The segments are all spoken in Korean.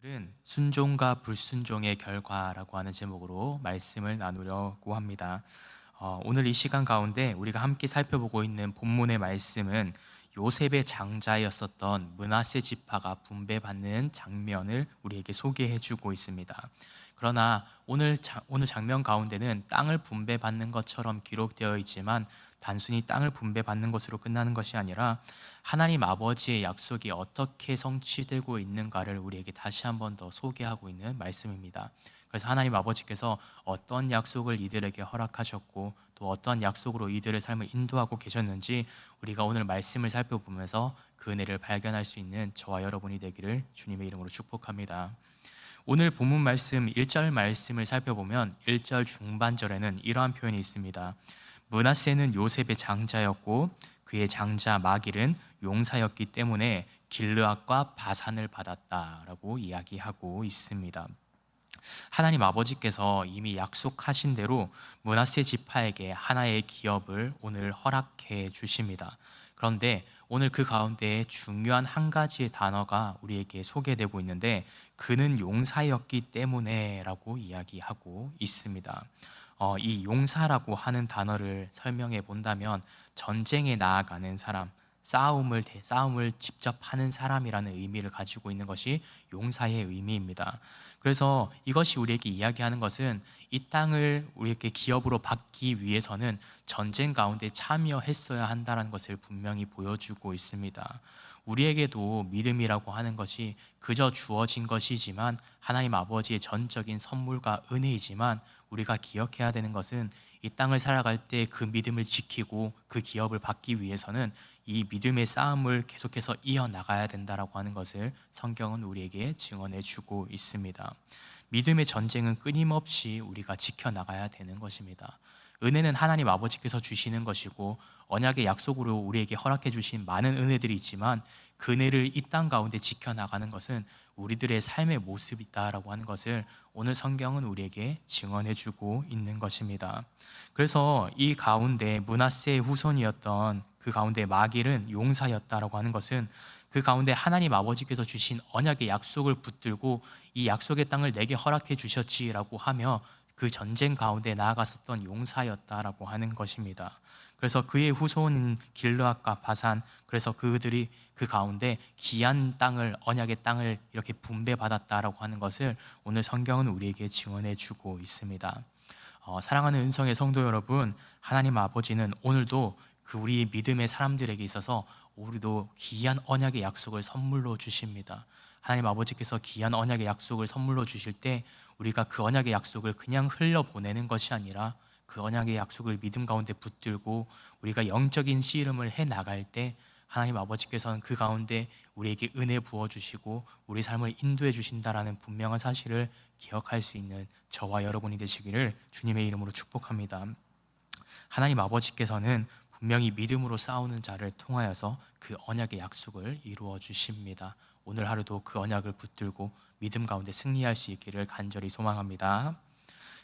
오늘은 순종과 불순종의 결과라고 하는 제목으로 말씀을 나누려고 합니다. 오늘 이 시간 가운데 우리가 함께 살펴보고 있는 본문의 말씀은 요셉의 장자였었던 므낫세 지파가 분배받는 장면을 우리에게 소개해주고 있습니다. 그러나 오늘 장면 가운데는 땅을 분배받는 것처럼 기록되어 있지만 단순히 땅을 분배받는 것으로 끝나는 것이 아니라 하나님 아버지의 약속이 어떻게 성취되고 있는가를 우리에게 다시 한 번 더 소개하고 있는 말씀입니다. 그래서 하나님 아버지께서 어떤 약속을 이들에게 허락하셨고 또 어떤 약속으로 이들의 삶을 인도하고 계셨는지 우리가 오늘 말씀을 살펴보면서 그 은혜를 발견할 수 있는 저와 여러분이 되기를 주님의 이름으로 축복합니다. 오늘 본문 말씀 1절 말씀을 살펴보면 1절 중반절에는 이러한 표현이 있습니다. 므낫세는 요셉의 장자였고 그의 장자 마길은 용사였기 때문에 길르앗과 바산을 받았다라고 이야기하고 있습니다. 하나님 아버지께서 이미 약속하신 대로 므낫세 지파에게 하나의 기업을 오늘 허락해 주십니다. 그런데 오늘 그 가운데 중요한 한 가지의 단어가 우리에게 소개되고 있는데 그는 용사였기 때문에 라고 이야기하고 있습니다. 이 용사라고 하는 단어를 설명해 본다면 전쟁에 나아가는 사람, 싸움을 직접 하는 사람이라는 의미를 가지고 있는 것이 용사의 의미입니다. 그래서 이것이 우리에게 이야기하는 것은 이 땅을 우리에게 기업으로 받기 위해서는 전쟁 가운데 참여했어야 한다는 것을 분명히 보여주고 있습니다. 우리에게도 믿음이라고 하는 것이 그저 주어진 것이지만 하나님 아버지의 전적인 선물과 은혜이지만 우리가 기억해야 되는 것은 이 땅을 살아갈 때 그 믿음을 지키고 그 기업을 받기 위해서는 이 믿음의 싸움을 계속해서 이어나가야 된다라고 하는 것을 성경은 우리에게 증언해 주고 있습니다. 믿음의 전쟁은 끊임없이 우리가 지켜나가야 되는 것입니다. 은혜는 하나님 아버지께서 주시는 것이고 언약의 약속으로 우리에게 허락해 주신 많은 은혜들이 있지만 그 은혜를 이 땅 가운데 지켜나가는 것은 우리들의 삶의 모습이다라고 하는 것을 오늘 성경은 우리에게 증언해 주고 있는 것입니다. 그래서 이 가운데 므낫세의 후손이었던 그 가운데 마길은 용사였다라고 하는 것은 그 가운데 하나님 아버지께서 주신 언약의 약속을 붙들고 이 약속의 땅을 내게 허락해 주셨지라고 하며 그 전쟁 가운데 나아갔었던 용사였다라고 하는 것입니다. 그래서 그의 후손인 길르앗과 바산, 그래서 그들이 그 가운데 귀한 땅을, 언약의 땅을 이렇게 분배받았다라고 하는 것을 오늘 성경은 우리에게 증언해 주고 있습니다. 사랑하는 은성의 성도 여러분, 하나님 아버지는 오늘도 그 우리 믿음의 사람들에게 있어서 우리도 귀한 언약의 약속을 선물로 주십니다. 하나님 아버지께서 귀한 언약의 약속을 선물로 주실 때 우리가 그 언약의 약속을 그냥 흘려보내는 것이 아니라 그 언약의 약속을 믿음 가운데 붙들고 우리가 영적인 씨름을 해 나갈 때 하나님 아버지께서는 그 가운데 우리에게 은혜 부어주시고 우리 삶을 인도해 주신다라는 분명한 사실을 기억할 수 있는 저와 여러분이 되시기를 주님의 이름으로 축복합니다. 하나님 아버지께서는 분명히 믿음으로 싸우는 자를 통하여서 그 언약의 약속을 이루어 주십니다. 오늘 하루도 그 언약을 붙들고 믿음 가운데 승리할 수 있기를 간절히 소망합니다.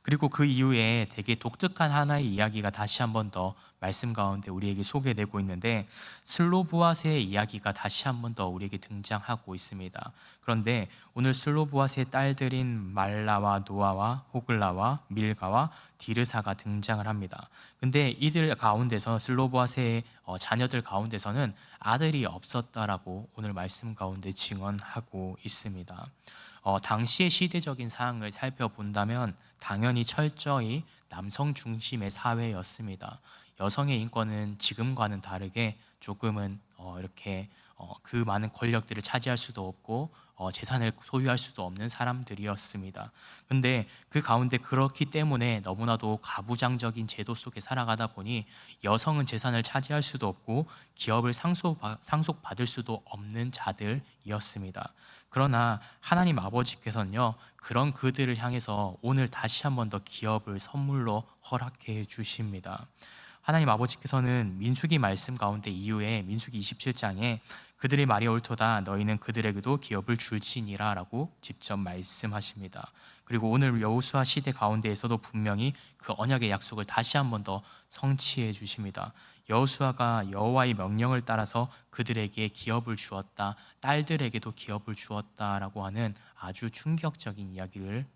그리고 그 이후에 되게 독특한 하나의 이야기가 다시 한 번 더 말씀 가운데 우리에게 소개되고 있는데 슬로브앗의 이야기가 다시 한 번 더 우리에게 등장하고 있습니다. 그런데 오늘 슬로브앗의 딸들인 말라와 노아와 호글라와 밀가와 디르사가 등장을 합니다. 근데 이들 가운데서 슬로브앗의 자녀들 가운데서는 아들이 없었다라고 오늘 말씀 가운데 증언하고 있습니다. 당시의 시대적인 사항을 살펴본다면 당연히 철저히 남성 중심의 사회였습니다. 여성의 인권은 지금과는 다르게 조금은 이렇게 그 많은 권력들을 차지할 수도 없고 재산을 소유할 수도 없는 사람들이었습니다. 근데 그 가운데 그렇기 때문에 너무나도 가부장적인 제도 속에 살아가다 보니 여성은 재산을 차지할 수도 없고 기업을 상속받을 수도 없는 자들이었습니다. 그러나 하나님 아버지께서는요, 그런 그들을 향해서 오늘 다시 한 번 더 기업을 선물로 허락해 주십니다. 하나님 아버지께서는 민수기 말씀 가운데 이후에 민수기 27장에 그들의 말이 옳도다 너희는 그들에게도 기업을 줄지니라 라고 직접 말씀하십니다. 그리고 오늘 여호수아 시대 가운데에서도 분명히 그 언약의 약속을 다시 한 번 더 성취해 주십니다. 여호수아가 여호와의 명령을 따라서 그들에게 기업을 주었다, 딸들에게도 기업을 주었다라고 하는 아주 충격적인 이야기를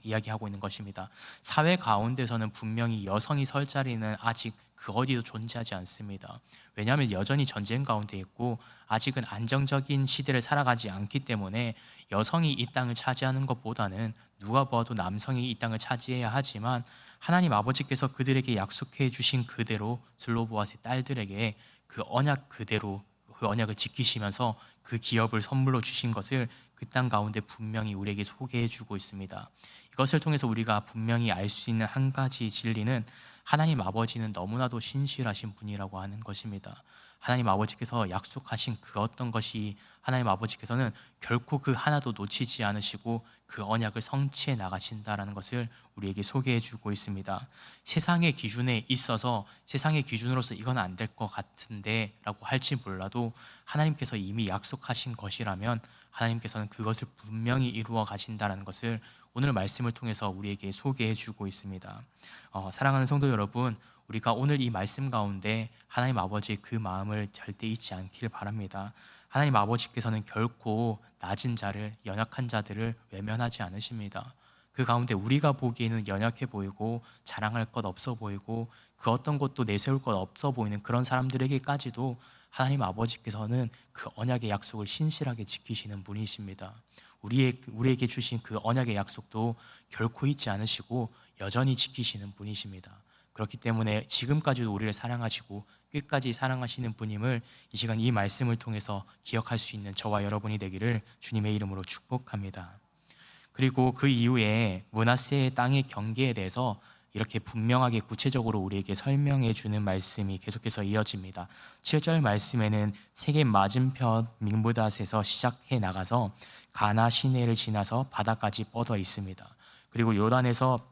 이야기하고 있는 것입니다. 사회 가운데서는 분명히 여성이 설 자리는 아직 그 어디도 존재하지 않습니다. 왜냐하면 여전히 전쟁 가운데 있고 아직은 안정적인 시대를 살아가지 않기 때문에 여성이 이 땅을 차지하는 것보다는 누가 보아도 남성이 이 땅을 차지해야 하지만, 하나님 아버지께서 그들에게 약속해 주신 그대로 슬로보아스의 딸들에게 그 언약 그대로 그 언약을 지키시면서 그 기업을 선물로 주신 것을 그 땅 가운데 분명히 우리에게 소개해 주고 있습니다. 이것을 통해서 우리가 분명히 알 수 있는 한 가지 진리는, 하나님 아버지는 너무나도 신실하신 분이라고 하는 것입니다. 하나님 아버지께서 약속하신 그 어떤 것이, 하나님 아버지께서는 결코 그 하나도 놓치지 않으시고 그 언약을 성취해 나가신다라는 것을 우리에게 소개해 주고 있습니다. 세상의 기준에 있어서, 세상의 기준으로서 이건 안 될 것 같은데 라고 할지 몰라도 하나님께서 이미 약속하신 것이라면 하나님께서는 그것을 분명히 이루어 가신다라는 것을 오늘 말씀을 통해서 우리에게 소개해 주고 있습니다. 사랑하는 성도 여러분, 우리가 오늘 이 말씀 가운데 하나님 아버지의 그 마음을 절대 잊지 않기를 바랍니다. 하나님 아버지께서는 결코 낮은 자를, 연약한 자들을 외면하지 않으십니다. 그 가운데 우리가 보기에는 연약해 보이고 자랑할 것 없어 보이고 그 어떤 것도 내세울 것 없어 보이는 그런 사람들에게까지도 하나님 아버지께서는 그 언약의 약속을 신실하게 지키시는 분이십니다. 우리에게 주신 그 언약의 약속도 결코 잊지 않으시고 여전히 지키시는 분이십니다. 그렇기 때문에 지금까지도 우리를 사랑하시고 끝까지 사랑하시는 분임을 이 시간 이 말씀을 통해서 기억할 수 있는 저와 여러분이 되기를 주님의 이름으로 축복합니다. 그리고 그 이후에 므낫세의 땅의 경계에 대해서 이렇게 분명하게 구체적으로 우리에게 설명해 주는 말씀이 계속해서 이어집니다. 7절 말씀에는 세계 맞은편 믹므닷에서 시작해 나가서 가나 시내를 지나서 바다까지 뻗어 있습니다. 그리고 요단에서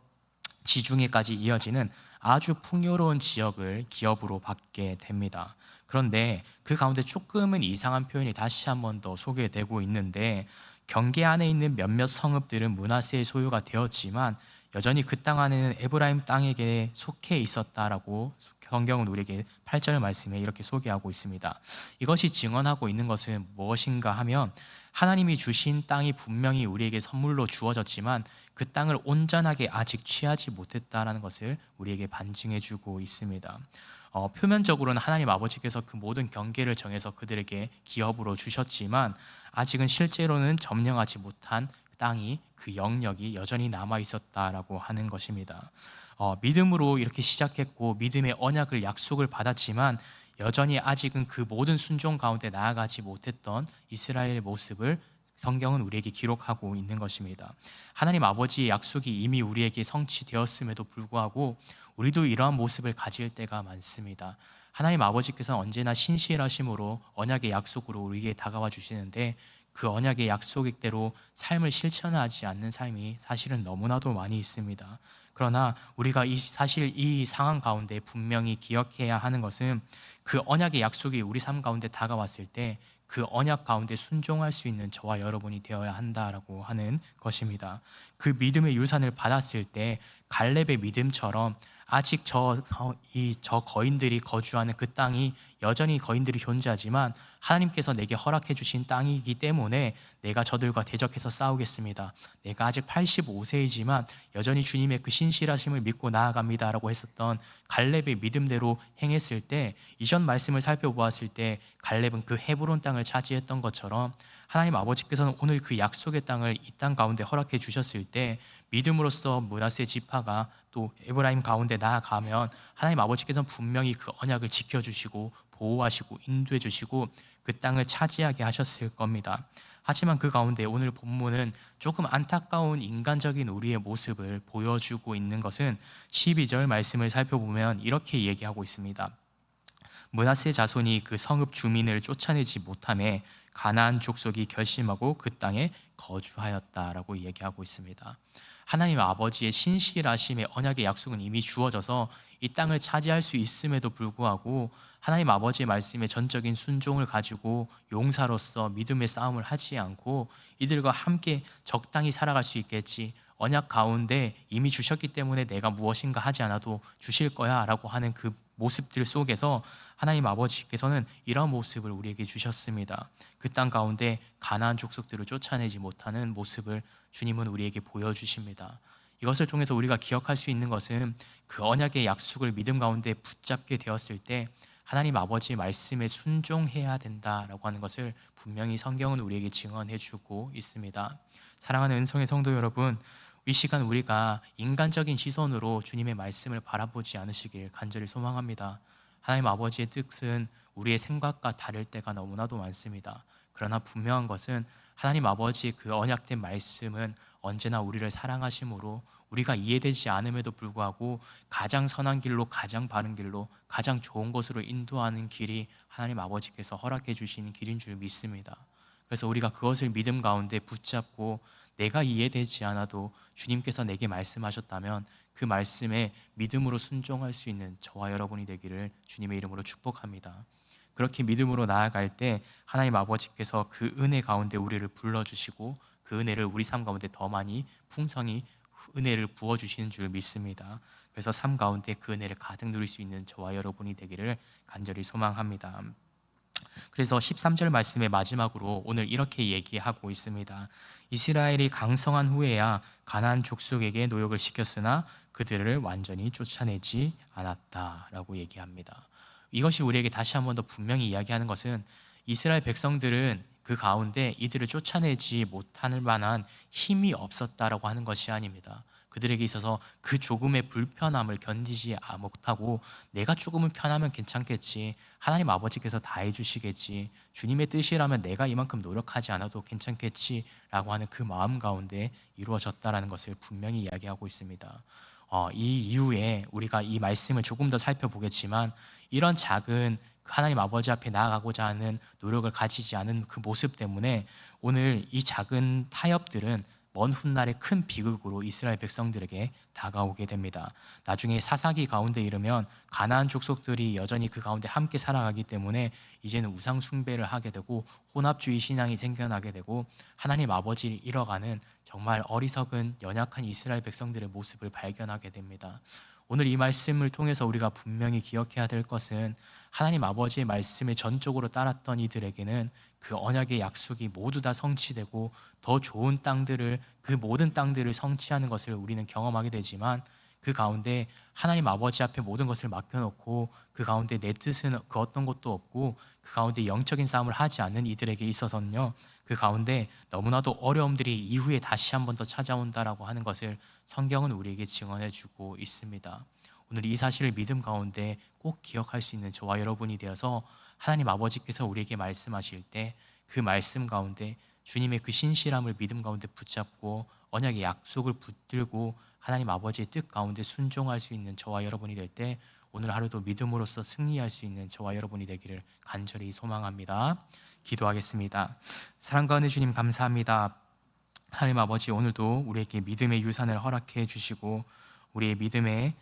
지중해까지 이어지는 아주 풍요로운 지역을 기업으로 받게 됩니다. 그런데 그 가운데 조금은 이상한 표현이 다시 한 번 더 소개되고 있는데, 경계 안에 있는 몇몇 성읍들은 므낫세의 소유가 되었지만 여전히 그 땅 안에는 에브라임 땅에게 속해 있었다라고 성경은 우리에게 8절 말씀에 이렇게 소개하고 있습니다. 이것이 증언하고 있는 것은 무엇인가 하면, 하나님이 주신 땅이 분명히 우리에게 선물로 주어졌지만 그 땅을 온전하게 아직 취하지 못했다라는 것을 우리에게 반증해 주고 있습니다. 표면적으로는 하나님 아버지께서 그 모든 경계를 정해서 그들에게 기업으로 주셨지만 아직은 실제로는 점령하지 못한 땅이, 그 영역이 여전히 남아 있었다라고 하는 것입니다. 믿음으로 이렇게 시작했고 믿음의 언약을 약속을 받았지만 여전히 아직은 그 모든 순종 가운데 나아가지 못했던 이스라엘의 모습을 성경은 우리에게 기록하고 있는 것입니다. 하나님 아버지의 약속이 이미 우리에게 성취되었음에도 불구하고 우리도 이러한 모습을 가질 때가 많습니다. 하나님 아버지께서는 언제나 신실하심으로 언약의 약속으로 우리에게 다가와 주시는데, 그 언약의 약속대로 삶을 실천하지 않는 삶이 사실은 너무나도 많이 있습니다. 그러나 우리가 사실 이 상황 가운데 분명히 기억해야 하는 것은, 그 언약의 약속이 우리 삶 가운데 다가왔을 때 그 언약 가운데 순종할 수 있는 저와 여러분이 되어야 한다라고 하는 것입니다. 그 믿음의 유산을 받았을 때 갈렙의 믿음처럼 아직 저 거인들이 거주하는 그 땅이 여전히 거인들이 존재하지만 하나님께서 내게 허락해 주신 땅이기 때문에 내가 저들과 대적해서 싸우겠습니다. 내가 아직 85세이지만 여전히 주님의 그 신실하심을 믿고 나아갑니다라고 했었던 갈렙의 믿음대로 행했을 때, 이전 말씀을 살펴보았을 때 갈렙은 그 헤브론 땅을 차지했던 것처럼 하나님 아버지께서는 오늘 그 약속의 땅을 이 땅 가운데 허락해 주셨을 때 믿음으로써 므낫세 지파가 또 에브라임 가운데 나아가면 하나님 아버지께서는 분명히 그 언약을 지켜주시고 보호하시고 인도해 주시고 그 땅을 차지하게 하셨을 겁니다. 하지만 그 가운데 오늘 본문은 조금 안타까운 인간적인 우리의 모습을 보여주고 있는 것은 12절 말씀을 살펴보면 이렇게 얘기하고 있습니다. 므낫세 자손이 그 성읍 주민을 쫓아내지 못하매 가나안 족속이 결심하고 그 땅에 거주하였다라고 얘기하고 있습니다. 하나님 아버지의 신실하심의 언약의 약속은 이미 주어져서 이 땅을 차지할 수 있음에도 불구하고 하나님 아버지의 말씀에 전적인 순종을 가지고 용사로서 믿음의 싸움을 하지 않고 이들과 함께 적당히 살아갈 수 있겠지, 언약 가운데 이미 주셨기 때문에 내가 무엇인가 하지 않아도 주실 거야 라고 하는 그 모습들 속에서 하나님 아버지께서는 이런 모습을 우리에게 주셨습니다. 그 땅 가운데 가나안 족속들을 쫓아내지 못하는 모습을 주님은 우리에게 보여주십니다. 이것을 통해서 우리가 기억할 수 있는 것은 그 언약의 약속을 믿음 가운데 붙잡게 되었을 때 하나님 아버지의 말씀에 순종해야 된다라고 하는 것을 분명히 성경은 우리에게 증언해 주고 있습니다. 사랑하는 은성의 성도 여러분, 이 시간 우리가 인간적인 시선으로 주님의 말씀을 바라보지 않으시길 간절히 소망합니다. 하나님 아버지의 뜻은 우리의 생각과 다를 때가 너무나도 많습니다. 그러나 분명한 것은 하나님 아버지의 그 언약된 말씀은 언제나 우리를 사랑하심으로 우리가 이해되지 않음에도 불구하고 가장 선한 길로, 가장 바른 길로, 가장 좋은 곳으로 인도하는 길이 하나님 아버지께서 허락해 주시는 길인 줄 믿습니다. 그래서 우리가 그것을 믿음 가운데 붙잡고 내가 이해되지 않아도 주님께서 내게 말씀하셨다면 그 말씀에 믿음으로 순종할 수 있는 저와 여러분이 되기를 주님의 이름으로 축복합니다. 그렇게 믿음으로 나아갈 때 하나님 아버지께서 그 은혜 가운데 우리를 불러주시고 그 은혜를 우리 삶 가운데 더 많이 풍성히 은혜를 부어주시는 줄 믿습니다. 그래서 삶 가운데 그 은혜를 가득 누릴 수 있는 저와 여러분이 되기를 간절히 소망합니다. 그래서 13절 말씀의 마지막으로 오늘 이렇게 얘기하고 있습니다. 이스라엘이 강성한 후에야 가나안 족속에게 노역을 시켰으나 그들을 완전히 쫓아내지 않았다라고 얘기합니다. 이것이 우리에게 다시 한 번 더 분명히 이야기하는 것은 이스라엘 백성들은 그 가운데 이들을 쫓아내지 못할 만한 힘이 없었다라고 하는 것이 아닙니다. 그들에게 있어서 그 조금의 불편함을 견디지 못하고 내가 조금은 편하면 괜찮겠지, 하나님 아버지께서 다 해주시겠지, 주님의 뜻이라면 내가 이만큼 노력하지 않아도 괜찮겠지라고 하는 그 마음 가운데 이루어졌다라는 것을 분명히 이야기하고 있습니다. 이 이후에 우리가 이 말씀을 조금 더 살펴보겠지만 이런 작은 하나님 아버지 앞에 나아가고자 하는 노력을 가지지 않은 그 모습 때문에 오늘 이 작은 타협들은 먼 훗날의 큰 비극으로 이스라엘 백성들에게 다가오게 됩니다. 나중에 사사기 가운데 이르면 가나안 족속들이 여전히 그 가운데 함께 살아가기 때문에 이제는 우상 숭배를 하게 되고 혼합주의 신앙이 생겨나게 되고 하나님 아버지를 잃어가는 정말 어리석은 연약한 이스라엘 백성들의 모습을 발견하게 됩니다. 오늘 이 말씀을 통해서 우리가 분명히 기억해야 될 것은 하나님 아버지의 말씀에 전적으로 따랐던 이들에게는 그 언약의 약속이 모두 다 성취되고 더 좋은 땅들을, 그 모든 땅들을 성취하는 것을 우리는 경험하게 되지만 그 가운데 하나님 아버지 앞에 모든 것을 맡겨놓고 그 가운데 내 뜻은 그 어떤 것도 없고 그 가운데 영적인 싸움을 하지 않는 이들에게 있어서는요, 그 가운데 너무나도 어려움들이 이후에 다시 한 번 더 찾아온다라고 하는 것을 성경은 우리에게 증언해 주고 있습니다. 오늘 이 사실을 믿음 가운데 꼭 기억할 수 있는 저와 여러분이 되어서 하나님 아버지께서 우리에게 말씀하실 때 그 말씀 가운데 주님의 그 신실함을 믿음 가운데 붙잡고 언약의 약속을 붙들고 하나님 아버지의 뜻 가운데 순종할 수 있는 저와 여러분이 될 때 오늘 하루도 믿음으로써 승리할 수 있는 저와 여러분이 되기를 간절히 소망합니다. 기도하겠습니다. 사랑과 은혜 주님 감사합니다. 하나님 아버지, 오늘도 우리에게 믿음의 유산을 허락해 주시고 우리의 믿음의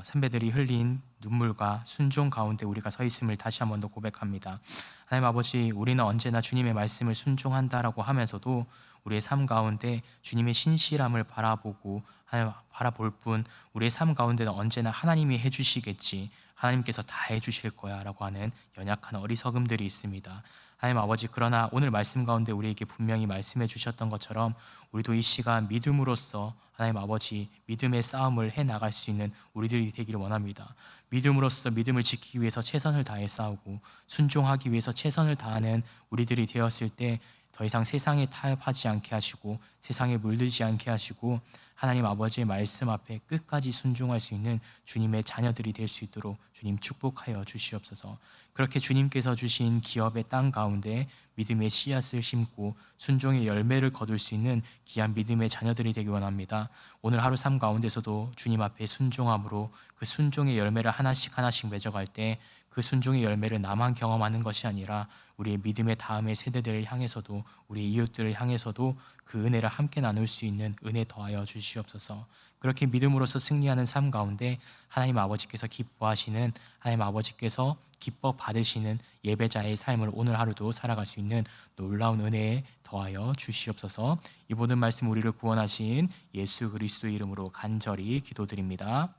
선배들이 흘린 눈물과 순종 가운데 우리가 서 있음을 다시 한 번 더 고백합니다. 하나님 아버지, 우리는 언제나 주님의 말씀을 순종한다라고 하면서도 우리의 삶 가운데 주님의 신실함을 바라볼 뿐 우리의 삶 가운데는 언제나 하나님이 해주시겠지, 하나님께서 다 해주실 거야 라고 하는 연약한 어리석음들이 있습니다. 하나님 아버지, 그러나 오늘 말씀 가운데 우리에게 분명히 말씀해 주셨던 것처럼 우리도 이 시간 믿음으로써 하나님 아버지 믿음의 싸움을 해나갈 수 있는 우리들이 되기를 원합니다. 믿음으로써 믿음을 지키기 위해서 최선을 다해 싸우고 순종하기 위해서 최선을 다하는 우리들이 되었을 때 더 이상 세상에 타협하지 않게 하시고 세상에 물들지 않게 하시고 하나님 아버지의 말씀 앞에 끝까지 순종할 수 있는 주님의 자녀들이 될 수 있도록 주님 축복하여 주시옵소서. 그렇게 주님께서 주신 기업의 땅 가운데 믿음의 씨앗을 심고 순종의 열매를 거둘 수 있는 귀한 믿음의 자녀들이 되기 원합니다. 오늘 하루 삶 가운데서도 주님 앞에 순종함으로 그 순종의 열매를 하나씩 하나씩 맺어갈 때 그 순종의 열매를 나만 경험하는 것이 아니라 우리의 믿음의 다음의 세대들을 향해서도 우리 이웃들을 향해서도 그 은혜를 함께 나눌 수 있는 은혜 더하여 주시옵소서. 주시옵소서. 그렇게 믿음으로써 승리하는 삶 가운데 하나님 아버지께서 기뻐하시는, 하나님 아버지께서 기뻐 받으시는 예배자의 삶을 오늘 하루도 살아갈 수 있는 놀라운 은혜에 더하여 주시옵소서. 이 모든 말씀 우리를 구원하신 예수 그리스도 이름으로 간절히 기도드립니다.